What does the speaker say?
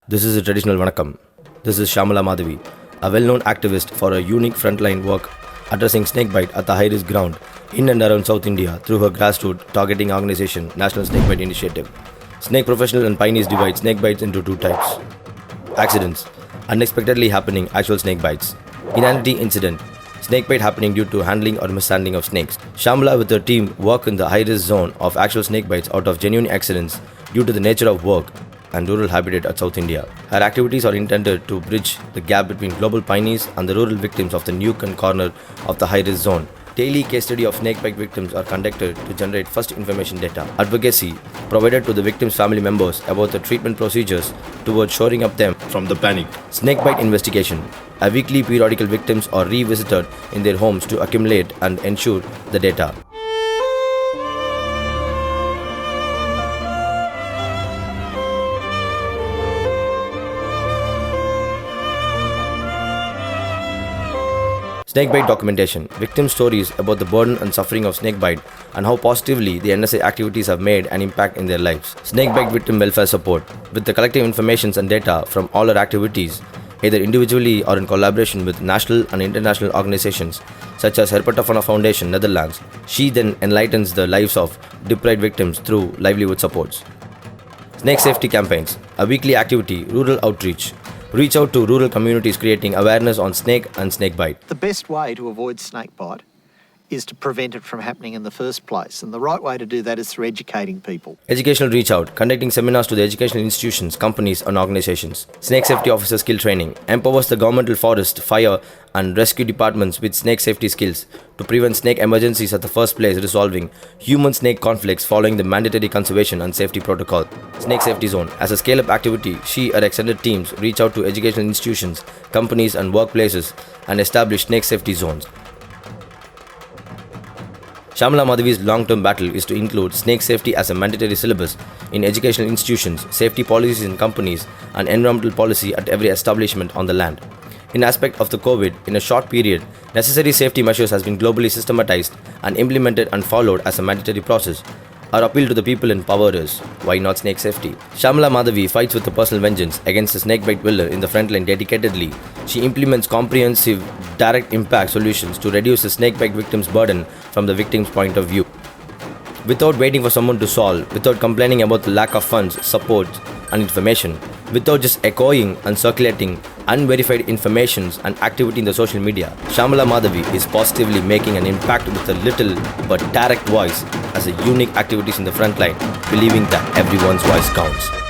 This is a traditional Vanakkam. This is Shamala Madhavi, a well-known activist for her unique frontline work addressing snakebite at the high-risk ground in and around South India through her grassroots targeting organization National Snakebite Initiative. Snake professionals and pioneers divide snakebites into two types. Accidents, unexpectedly happening actual snake bites. Inanity incident, snakebite happening due to handling or mishandling of snakes. Shamala with her team work in the high-risk zone of actual snakebites out of genuine accidents due to the nature of work and rural habitat at South India. Her activities are intended to bridge the gap between global pioneers and the rural victims of the nuke and corner of the high-risk zone. Daily case study of snakebite victims are conducted to generate first information data. Advocacy provided to the victims' family members about the treatment procedures towards shoring up them from the panic. Snakebite investigation. A weekly periodical victims are revisited in their homes to accumulate and ensure the data. Snakebite documentation. Victim stories about the burden and suffering of snakebite and how positively the NSA activities have made an impact in their lives. Snakebite victim welfare support. With the collective information and data from all her activities, either individually or in collaboration with national and international organizations such as Herpetofana Foundation, Netherlands, she then enlightens the lives of deprived victims through livelihood supports. Snake safety campaigns. A weekly activity, rural outreach. Reach out to rural communities creating awareness on snake and snakebite. The best way to avoid snakebite is to prevent it from happening in the first place. And the right way to do that is through educating people. Educational reach out, conducting seminars to the educational institutions, companies and organizations. Snake safety officer skill training, empowers the governmental forest, fire and rescue departments with snake safety skills to prevent snake emergencies at the first place, resolving human-snake conflicts following the mandatory conservation and safety protocol. Snake safety zone. As a scale-up activity, she and extended teams reach out to educational institutions, companies and workplaces and establish snake safety zones. Shamala Madhavi's long-term battle is to include snake safety as a mandatory syllabus in educational institutions, safety policies in companies, and environmental policy at every establishment on the land. In aspect of the COVID, in a short period, necessary safety measures has been globally systematized and implemented and followed as a mandatory process. Our appeal to the people in power is, why not snake safety? Shamala Madhavi fights with a personal vengeance against the snakebite killer in the frontline dedicatedly. She implements comprehensive, direct impact solutions to reduce the snakebite victim's burden from the victim's point of view. Without waiting for someone to solve, without complaining about the lack of funds, support and information, without just echoing and circulating unverified informations and activity in the social media, Shamala Madhavi is positively making an impact with a little but direct voice as a unique activities in the front line, believing that everyone's voice counts.